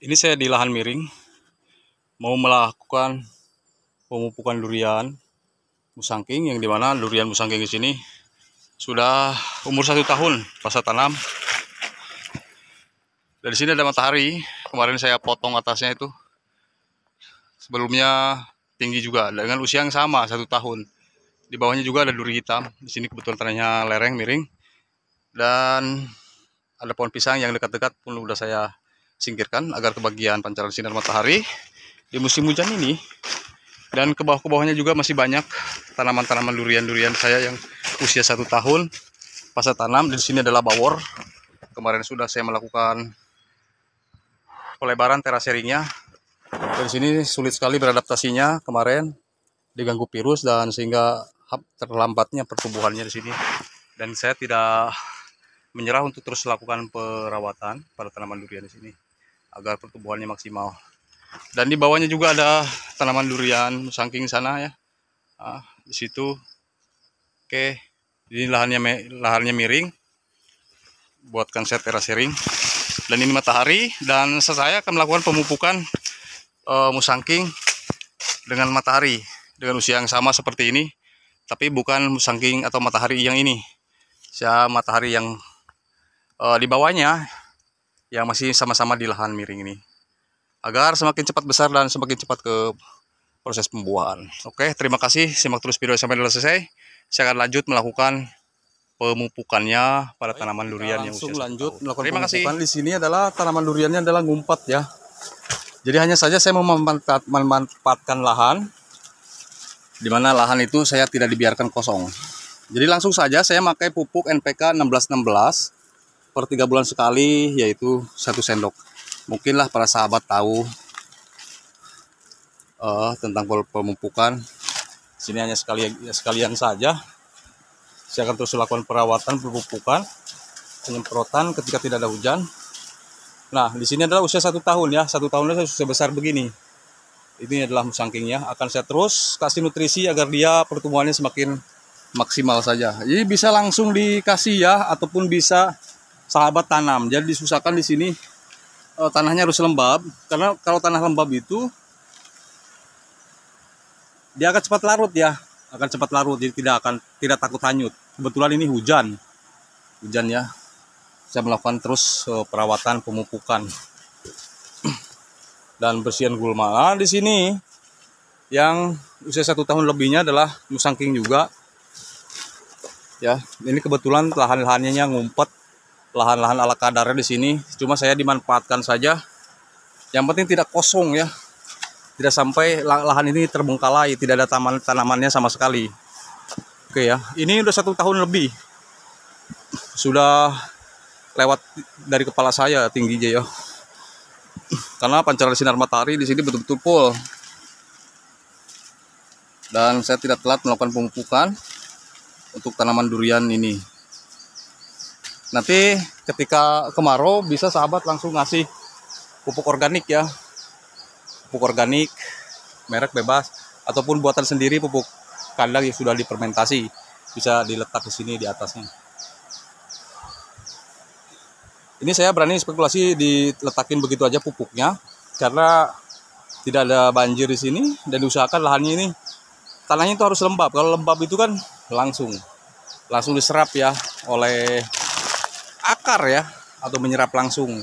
Ini saya di lahan miring, mau melakukan pemupukan durian musangking, yang dimana durian musangking di sini sudah umur 1 tahun pasca tanam. Dari sini ada matahari, kemarin saya potong atasnya itu, sebelumnya tinggi juga dengan usia yang sama 1 tahun. Di bawahnya juga ada duri hitam. Di sini kebetulan tanahnya lereng miring, dan ada pohon pisang yang dekat-dekat pun sudah saya singkirkan agar kebagian pancaran sinar matahari di musim hujan ini. Dan ke bawah-bawahnya juga masih banyak tanaman-tanaman durian saya yang usia 1 tahun pasca tanam. Di sini adalah bawor. Kemarin sudah saya melakukan pelebaran teraseringnya. Dari sini sulit sekali beradaptasinya, kemarin diganggu virus dan sehingga terlambatnya pertumbuhannya di sini. Dan saya tidak menyerah untuk terus melakukan perawatan pada tanaman durian di sini agar pertumbuhannya maksimal. Dan di bawahnya juga ada tanaman durian musangking sana ya. Di situ. Oke, ini lahannya miring. Buatkan saya terasering. Dan ini matahari, dan saya akan melakukan pemupukan musangking dengan matahari dengan usia yang sama seperti ini, tapi bukan musangking atau matahari yang ini. Saya matahari yang di bawahnya yang masih sama-sama di lahan miring ini, agar semakin cepat besar dan semakin cepat ke proses pembuahan. Oke, terima kasih. Simak terus video sampai selesai. Saya akan lanjut melakukan pemupukannya pada tanaman durian yang usia lanjut melakukan terima pemupukan. Kasih. Di sini adalah tanaman duriannya adalah ngumpat ya. Jadi hanya saja saya mau memanfaatkan lahan, di mana lahan itu saya tidak dibiarkan kosong. Jadi langsung saja saya pakai pupuk NPK 1616 per 3 bulan sekali, yaitu 1 sendok. Mungkinlah para sahabat tahu tentang pemupukan. Sini hanya sekalian saja. Saya akan terus melakukan perawatan, pemupukan, penyemprotan ketika tidak ada hujan. Nah, di sini adalah usia 1 tahun ya. 1 tahunnya sudah besar begini. Ini adalah musangkingnya. Akan saya terus kasih nutrisi agar dia pertumbuhannya semakin maksimal saja. Jadi bisa langsung dikasih ya, ataupun bisa sahabat tanam. Jadi disusahkan di sini tanahnya harus lembab, karena kalau tanah lembab itu dia akan cepat larut ya, jadi tidak takut hanyut. Kebetulan ini hujan ya, saya melakukan terus perawatan, pemupukan dan bersihan gulma. Nah, di sini yang usia 1 tahun lebihnya adalah musangking juga ya. Ini kebetulan lahan-lahannya ngumpet, lahan-lahan ala kadarnya di sini. Cuma saya dimanfaatkan saja. Yang penting tidak kosong ya. Tidak sampai lahan ini terbengkalai, tidak ada tanamannya sama sekali. Oke ya, ini udah 1 tahun lebih. Sudah lewat dari kepala saya tingginya ya. Karena pancaran sinar matahari di sini betul-betul full. Dan saya tidak telat melakukan pemupukan untuk tanaman durian ini. Nanti ketika kemarau bisa sahabat langsung ngasih pupuk organik ya. Pupuk organik, merek bebas, ataupun buatan sendiri pupuk kandang yang sudah difermentasi. Bisa diletak di sini di atasnya. Ini saya berani spekulasi diletakin begitu aja pupuknya, karena tidak ada banjir di sini, dan diusahakan lahannya ini tanahnya itu harus lembab. Kalau lembab itu kan langsung diserap ya oleh akar ya, atau menyerap langsung.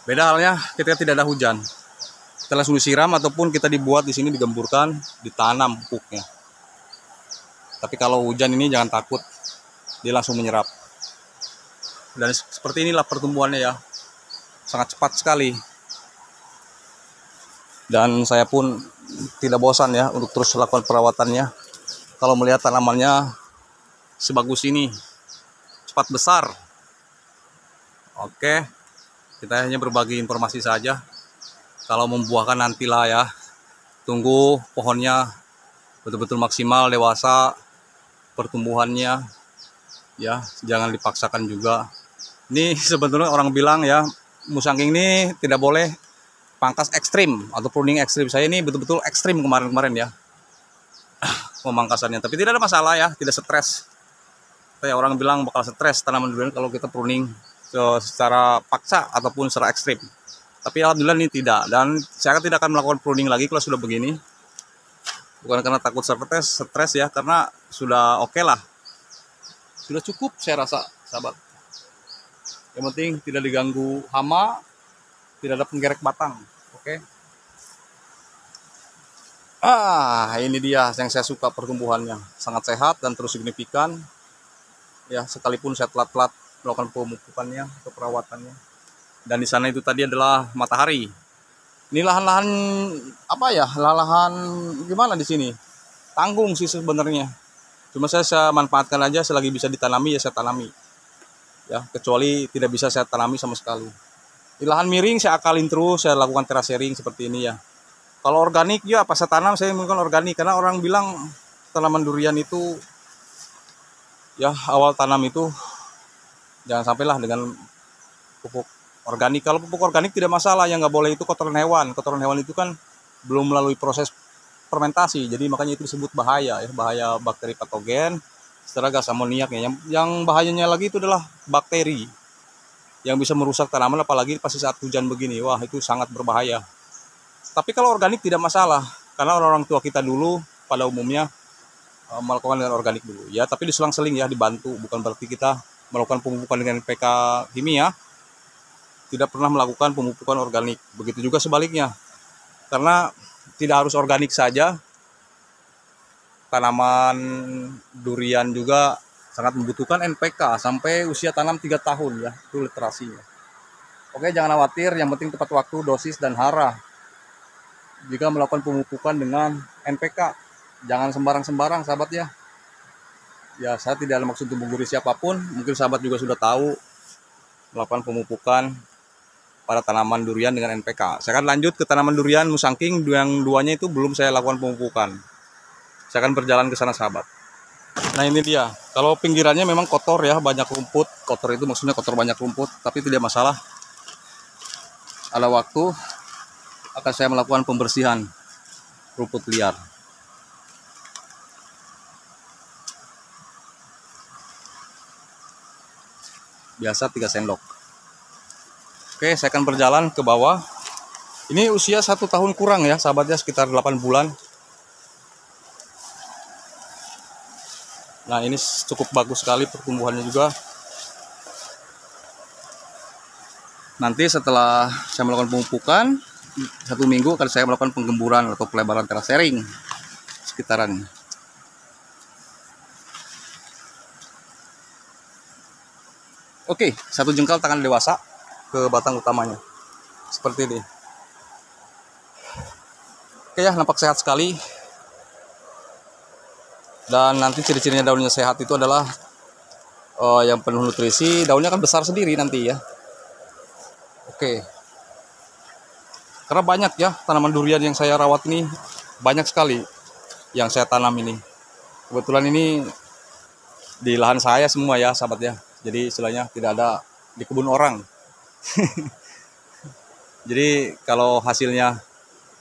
Beda halnya ketika tidak ada hujan. Kita langsung disiram, ataupun kita dibuat di sini digemburkan, ditanam pupuknya. Tapi kalau hujan ini jangan takut, dia langsung menyerap. Dan seperti inilah pertumbuhannya ya. Sangat cepat sekali. Dan saya pun tidak bosan ya untuk terus melakukan perawatannya. Kalau melihat tanamannya sebagus ini, cepat besar. Oke. Kita hanya berbagi informasi saja. Kalau membuahkan nantilah ya. Tunggu pohonnya betul-betul maksimal, dewasa pertumbuhannya. Ya, jangan dipaksakan juga. Ini sebetulnya orang bilang ya, musangking ini tidak boleh pangkas ekstrim atau pruning ekstrim. Saya ini betul-betul ekstrim kemarin-kemarin ya. Pemangkasannya, tapi tidak ada masalah ya, tidak stres. Kayak orang bilang bakal stres tanaman durian kalau kita pruning. secara paksa ataupun secara ekstrim. Tapi alhamdulillah ini tidak, dan saya tidak akan melakukan pruning lagi kalau sudah begini. Bukan karena takut stres ya, karena sudah oke lah. Sudah cukup saya rasa, sahabat. Yang penting tidak diganggu hama, tidak ada penggerek batang. Oke. Ini dia yang saya suka pertumbuhannya. Sangat sehat dan terus signifikan. Ya, sekalipun saya telat-telat melakukan pemupukannya atau perawatannya. Dan di sana itu tadi adalah matahari. Ini lahan-lahan apa ya? Lahan gimana di sini? Tanggung sih sebenarnya. Cuma saya manfaatkan aja selagi bisa ditanami ya saya tanami. Ya, kecuali tidak bisa saya tanami sama sekali. Di lahan miring saya akalin terus, saya lakukan terasering seperti ini ya. Kalau organik ya pas saya tanam saya menggunakan organik, karena orang bilang tanaman durian itu ya awal tanam itu jangan sampailah dengan pupuk organik. Kalau pupuk organik tidak masalah, yang nggak boleh itu kotoran hewan. Kotoran hewan itu kan belum melalui proses fermentasi, jadi makanya itu disebut bahaya ya, bahaya bakteri patogen, setelah gas amoniaknya. Yang bahayanya lagi itu adalah bakteri yang bisa merusak tanaman, apalagi pasti saat hujan begini. Wah, itu sangat berbahaya. Tapi kalau organik tidak masalah, karena orang-orang tua kita dulu pada umumnya melakukan dengan organik dulu ya, tapi diselang-seling ya, dibantu. Bukan berarti kita melakukan pemupukan dengan NPK kimia tidak pernah melakukan pemupukan organik. Begitu juga sebaliknya, karena tidak harus organik saja, tanaman durian juga sangat membutuhkan NPK sampai usia tanam 3 tahun ya, itu literasinya. Oke, jangan khawatir, yang penting tepat waktu, dosis, dan hara jika melakukan pemupukan dengan NPK. Jangan sembarang-sembarang sahabat ya. Ya, saya tidak ada maksud untuk menggurui siapapun, mungkin sahabat juga sudah tahu melakukan pemupukan pada tanaman durian dengan NPK. Saya akan lanjut ke tanaman durian musangking, yang duanya itu belum saya lakukan pemupukan. Saya akan berjalan ke sana sahabat. Nah ini dia, kalau pinggirannya memang kotor ya, banyak rumput. Kotor itu maksudnya kotor banyak rumput, tapi tidak masalah. Ada waktu akan saya melakukan pembersihan rumput liar. Biasa 3 sendok. Oke, saya akan berjalan ke bawah. Ini usia 1 tahun kurang ya sahabatnya, sekitar 8 bulan. Nah ini cukup bagus sekali pertumbuhannya juga. Nanti setelah saya melakukan pemupukan 1 minggu akan saya melakukan penggemburan atau pelebaran terasering sekitaran. Oke, 1 jengkal tangan dewasa ke batang utamanya seperti ini. Oke ya, nampak sehat sekali. Dan nanti ciri-cirinya daunnya sehat itu adalah yang penuh nutrisi, daunnya akan besar sendiri nanti ya. Oke. Karena banyak ya tanaman durian yang saya rawat ini, banyak sekali yang saya tanam ini. Kebetulan ini di lahan saya semua ya sahabat ya. Jadi istilahnya tidak ada di kebun orang. Jadi kalau hasilnya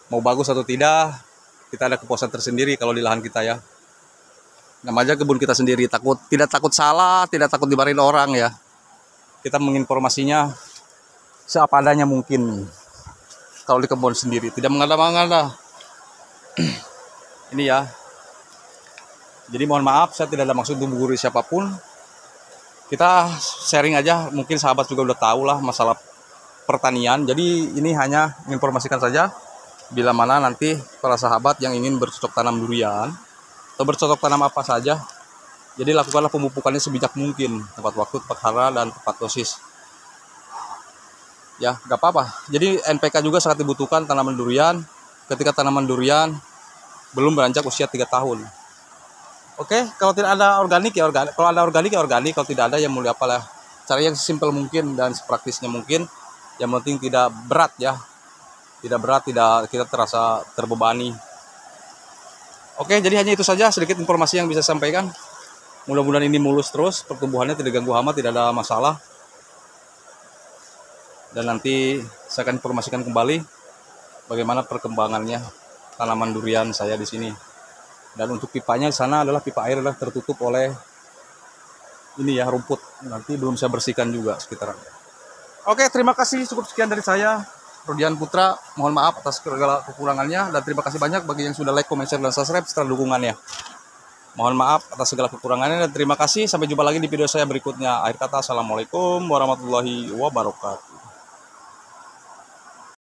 mau bagus atau tidak, kita ada kepuasan tersendiri kalau di lahan kita ya. Namanya kebun kita sendiri, tidak takut salah, tidak takut dimarahin orang ya. Kita menginformasinya seapa adanya mungkin. Kalau di kebun sendiri, tidak mengada-ngada. Ini ya. Jadi mohon maaf, saya tidak ada maksud untuk menggurui siapapun. Kita sharing aja, mungkin sahabat juga udah tahu lah masalah pertanian. Jadi ini hanya menginformasikan saja. Bila mana nanti para sahabat yang ingin bercocok tanam durian atau bercocok tanam apa saja, jadi lakukanlah pemupukannya sebijak mungkin, tepat waktu, tepat hara, dan tepat dosis. Ya, nggak apa-apa. Jadi NPK juga sangat dibutuhkan tanaman durian ketika tanaman durian belum beranjak usia 3 tahun. Oke, kalau tidak ada organik ya organik. Kalau ada organik ya organik. Kalau tidak ada ya mau apalah. Cara yang simpel mungkin dan sepraktisnya mungkin. Yang penting tidak berat ya. Tidak berat, tidak kita terasa terbebani. Oke, jadi hanya itu saja sedikit informasi yang bisa saya sampaikan. Mudah-mudahan ini mulus terus, pertumbuhannya tidak ganggu hama, tidak ada masalah. Dan nanti saya akan informasikan kembali bagaimana perkembangannya tanaman durian saya di sini. Dan untuk pipanya di sana adalah pipa air adalah tertutup oleh ini ya rumput. Nanti belum saya bersihkan juga sekitaran. Oke, terima kasih, cukup sekian dari saya, Rodian Putra. Mohon maaf atas segala kekurangannya, dan terima kasih banyak bagi yang sudah like, comment, share, dan subscribe setelah dukungannya. Mohon maaf atas segala kekurangannya dan terima kasih. Sampai jumpa lagi di video saya berikutnya. Akhir kata, assalamualaikum warahmatullahi wabarakatuh.